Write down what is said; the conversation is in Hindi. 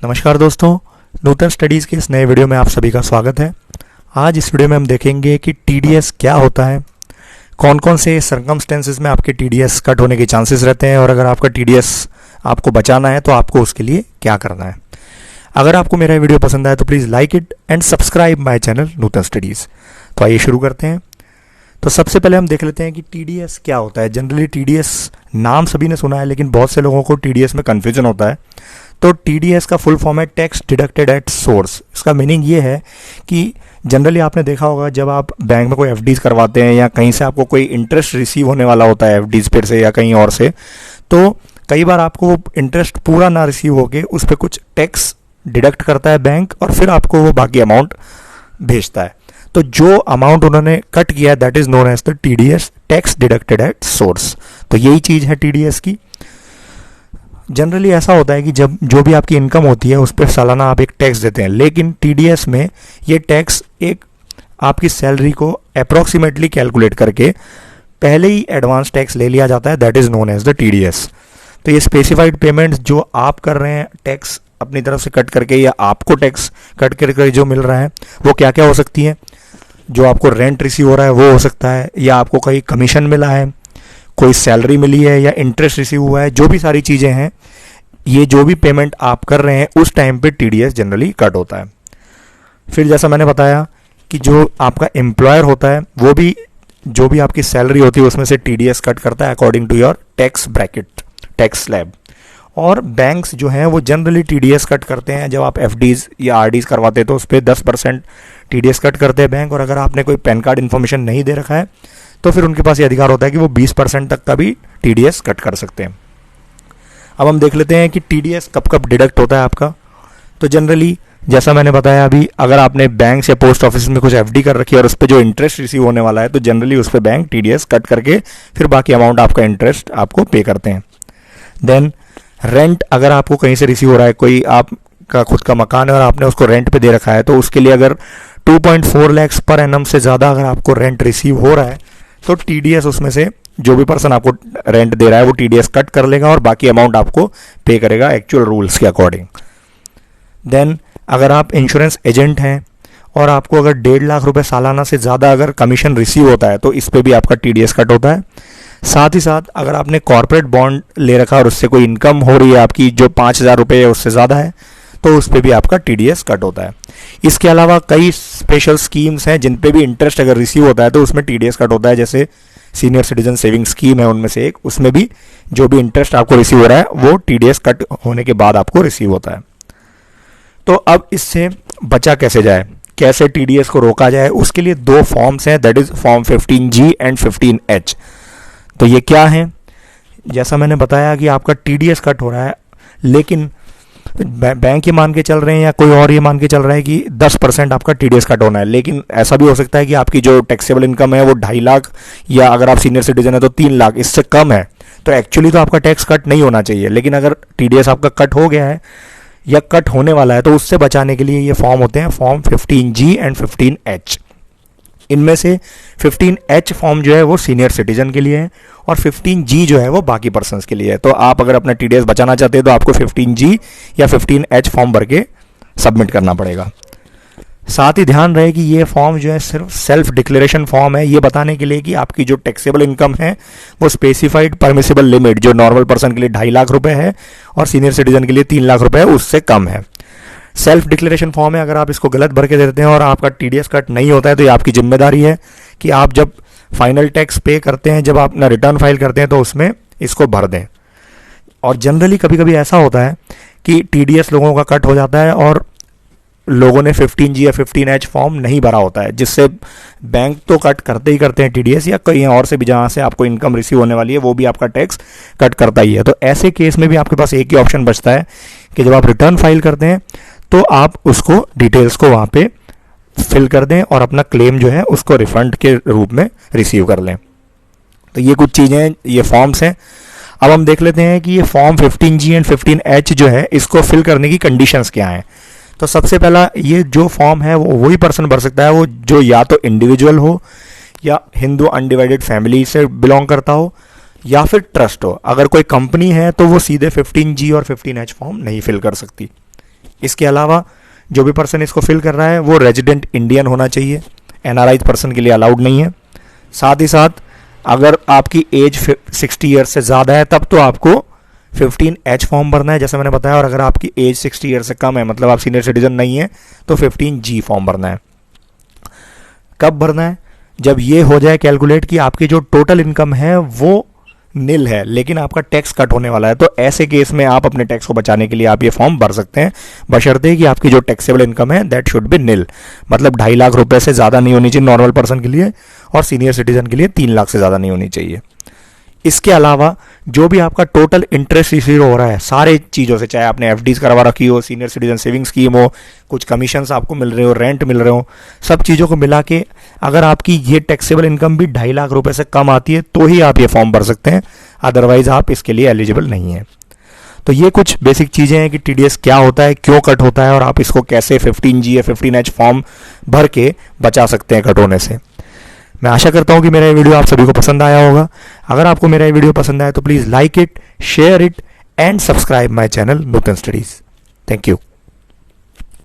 नमस्कार दोस्तों, नूतन स्टडीज़ के इस नए वीडियो में आप सभी का स्वागत है। आज इस वीडियो में हम देखेंगे कि टीडीएस क्या होता है, कौन कौन से सर्कमस्टेंसेस में आपके टीडीएस कट होने के चांसेस रहते हैं और अगर आपका टीडीएस आपको बचाना है तो आपको उसके लिए क्या करना है। अगर आपको मेरा वीडियो पसंद आए तो please like it and subscribe my channel Nutan studies. तो आइए शुरू करते हैं। तो सबसे पहले हम देख लेते हैं कि टीडीएस क्या होता है। जनरली टीडीएस नाम सभी ने सुना है, लेकिन बहुत से लोगों को टीडीएस में कन्फ्यूजन होता है। तो टीडीएस का फुल फॉर्म है टैक्स डिडक्टेड एट सोर्स। इसका मीनिंग ये है कि जनरली आपने देखा होगा जब आप बैंक में कोई एफडीज करवाते हैं या कहीं से आपको कोई इंटरेस्ट रिसीव होने वाला होता है एफडीज पर से या कहीं और से, तो कई बार आपको इंटरेस्ट पूरा ना रिसीव होके उस पर कुछ टैक्स डिडक्ट करता है बैंक और फिर आपको वो बाकी अमाउंट भेजता है। तो जो अमाउंट उन्होंने कट किया है that is known as the TDS, tax deducted at source. तो यही चीज़ है टीडीएस की। जनरली ऐसा होता है कि जब जो भी आपकी इनकम होती है उस पर सालाना आप एक टैक्स देते हैं, लेकिन टीडीएस में ये टैक्स एक आपकी सैलरी को अप्रॉक्सीमेटली कैलकुलेट करके पहले ही एडवांस टैक्स ले लिया जाता है, that is known as the TDS. तो ये स्पेसिफाइड पेमेंट्स जो आप कर रहे हैं टैक्स अपनी तरफ से कट करके या आपको टैक्स कट करके जो मिल रहा है वो क्या क्या हो सकती है। जो आपको रेंट रिसीव हो रहा है वो हो सकता है, या आपको कहीं कमीशन मिला है, कोई सैलरी मिली है या इंटरेस्ट रिसीव हुआ है, जो भी सारी चीज़ें हैं, ये जो भी पेमेंट आप कर रहे हैं उस टाइम पे टीडीएस जनरली कट होता है। फिर जैसा मैंने बताया कि जो आपका एम्प्लॉयर होता है वो भी जो भी आपकी सैलरी होती है उसमें से टीडीएस कट करता है according to your tax bracket, tax slab. और बैंक्स जो हैं वो जनरली टीडीएस कट करते हैं जब आप एफडीज या आरडीज करवाते हैं तो उस पर 10% टीडीएस कट करते हैं बैंक। और अगर आपने कोई पैन कार्ड इन्फॉर्मेशन नहीं दे रखा है तो फिर उनके पास ये अधिकार होता है कि वो 20% तक का भी टीडीएस कट कर सकते हैं। अब हम देख लेते हैं कि टीडीएस कब कब डिडक्ट होता है आपका। तो जनरली जैसा मैंने बताया अभी, अगर आपने बैंक या पोस्ट ऑफिस में कुछ एफडी कर रखी है और उस पर जो इंटरेस्ट रिसीव होने वाला है तो जनरली उस पर बैंक टीडीएस कट करके फिर बाकी अमाउंट आपका इंटरेस्ट आपको पे करते हैं। देन रेंट अगर आपको कहीं से रिसीव हो रहा है, कोई आपका खुद का मकान है और आपने उसको रेंट पे दे रखा है, तो उसके लिए अगर 2.4 लाख पर एनम से ज़्यादा अगर आपको रेंट रिसीव हो रहा है तो टीडीएस उसमें से जो भी पर्सन आपको रेंट दे रहा है वो टीडीएस कट कर लेगा और बाकी अमाउंट आपको पे करेगा एक्चुअल रूल्स के अकॉर्डिंग। देन अगर आप इंश्योरेंस एजेंट हैं और आपको अगर 1.5 लाख रुपए सालाना से ज़्यादा अगर कमीशन रिसीव होता है तो इस पर भी आपका टीडीएस कट होता है। साथ ही साथ अगर आपने कॉर्पोरेट बॉन्ड ले रखा और उससे कोई इनकम हो रही है आपकी जो 5,000 रुपये है उससे ज़्यादा है तो उस पर भी आपका टीडीएस कट होता है। इसके अलावा कई स्पेशल स्कीम्स हैं जिन पे भी इंटरेस्ट अगर रिसीव होता है तो उसमें टीडीएस कट होता है, जैसे सीनियर सिटीजन सेविंग स्कीम है उनमें से एक, उसमें भी जो भी इंटरेस्ट आपको रिसीव हो रहा है वो टीडीएस कट होने के बाद आपको रिसीव होता है। तो अब इससे बचा कैसे जाए, कैसे टीडीएस को रोका जाए, उसके लिए 2 फॉर्म्स हैं, that is form 15G and 15H। तो ये क्या है, जैसा मैंने बताया कि आपका टीडीएस कट हो रहा है, लेकिन बैंक ये मान के चल रहे हैं या कोई और ये मान के चल रहा है कि 10% आपका टीडीएस कट होना है, लेकिन ऐसा भी हो सकता है कि आपकी जो टैक्सेबल इनकम है वो 2.5 लाख या अगर आप सीनियर सिटीजन है तो 3 लाख, इससे कम है। तो एक्चुअली तो आपका टैक्स कट नहीं होना चाहिए, लेकिन अगर टीडीएस आपका कट हो गया है या कट होने वाला है तो उससे बचाने के लिए ये फॉर्म होते हैं, फॉर्म 15G एंड 15H। इनमें से 15H फॉर्म जो है वो सीनियर सिटीजन के लिए है और 15G जो है वो बाकी पर्सन्स के लिए है। तो आप अगर अपना टीडीएस बचाना चाहते हैं तो आपको 15G या 15H फॉर्म भर के सबमिट करना पड़ेगा। साथ ही ध्यान रहे कि ये फॉर्म जो है सिर्फ सेल्फ डिक्लेरेशन फॉर्म है, ये बताने के लिए कि आपकी जो टैक्सेबल इनकम है वो स्पेसिफाइड परमिसिबल लिमिट जो नॉर्मल पर्सन के लिए 2.5 लाख रुपए है और सीनियर सिटीजन के लिए 3 लाख रुपए है उससे कम है। सेल्फ डिक्लेरेशन फॉर्म है, अगर आप इसको गलत भर के दे देते हैं और आपका टीडीएस कट नहीं होता है तो ये आपकी जिम्मेदारी है कि आप जब फाइनल टैक्स पे करते हैं, जब आप अपना रिटर्न फाइल करते हैं तो उसमें इसको भर दें। और जनरली कभी कभी ऐसा होता है कि टीडीएस लोगों का कट हो जाता है और लोगों ने 15G या 15H फॉर्म नहीं भरा होता है, जिससे बैंक तो कट करते ही करते हैं टीडीएस, या कहीं और से भी जहाँ से आपको इनकम रिसीव होने वाली है वो भी आपका टैक्स कट करता ही है। तो ऐसे केस में भी आपके पास एक ही ऑप्शन बचता है कि जब आप रिटर्न फाइल करते हैं तो आप उसको डिटेल्स को वहाँ पे फिल कर दें और अपना क्लेम जो है उसको रिफंड के रूप में रिसीव कर लें। तो ये कुछ चीज़ें, ये फॉर्म्स हैं। अब हम देख लेते हैं कि ये फॉर्म 15G एंड 15H जो है इसको फिल करने की कंडीशंस क्या हैं। तो सबसे पहला, ये जो फॉर्म है वो वही पर्सन भर सकता है वो जो या तो इंडिविजुअल हो या हिंदू अनडिवाइडेड फैमिली से बिलोंग करता हो या फिर ट्रस्ट हो। अगर कोई कंपनी है तो वो सीधे 15G और 15H फॉर्म नहीं फिल कर सकती। इसके अलावा जो भी पर्सन इसको फिल कर रहा है वो रेजिडेंट इंडियन होना चाहिए, एनआरआई पर्सन के लिए अलाउड नहीं है। साथ ही साथ अगर आपकी एज 60 ईयर्स से ज़्यादा है तब तो आपको 15H फॉर्म भरना है जैसा मैंने बताया, और अगर आपकी एज 60 ईयर से कम है, मतलब आप सीनियर सिटीजन नहीं है, तो 15G फॉर्म भरना है। कब भरना है? जब ये हो जाए कैलकुलेट कि आपकी जो टोटल इनकम है वो नील है लेकिन आपका टैक्स कट होने वाला है, तो ऐसे केस में आप अपने टैक्स को बचाने के लिए आप ये फॉर्म भर सकते हैं, बशर्ते कि आपकी जो टैक्सेबल इनकम है दैट शुड बी नील, मतलब 2.5 लाख रुपए से ज़्यादा नहीं होनी चाहिए नॉर्मल पर्सन के लिए, और सीनियर सिटीजन के लिए 3 लाख से ज़्यादा नहीं होनी चाहिए। इसके अलावा जो भी आपका टोटल इंटरेस्ट रिसीव हो रहा है सारे चीज़ों से, चाहे आपने एफडीज करवा रखी हो, सीनियर सिटीजन सेविंग स्कीम हो, कुछ कमीशंस आपको मिल रहे हो, रेंट मिल रहे हो, सब चीज़ों को मिला के अगर आपकी ये टैक्सेबल इनकम भी 2.5 लाख रुपए से कम आती है तो ही आप ये फॉर्म भर सकते हैं, अदरवाइज आप इसके लिए एलिजिबल नहीं है। तो ये कुछ बेसिक चीज़ें हैं कि टीडीएस क्या होता है, क्यों कट होता है, और आप इसको कैसे 15G या 15H फॉर्म भर के बचा सकते हैं कट होने से। मैं आशा करता हूं कि मेरा ये वीडियो आप सभी को पसंद आया होगा। अगर आपको मेरा ये वीडियो पसंद आया तो please like it, share it and subscribe my channel Nutan studies. Thank you.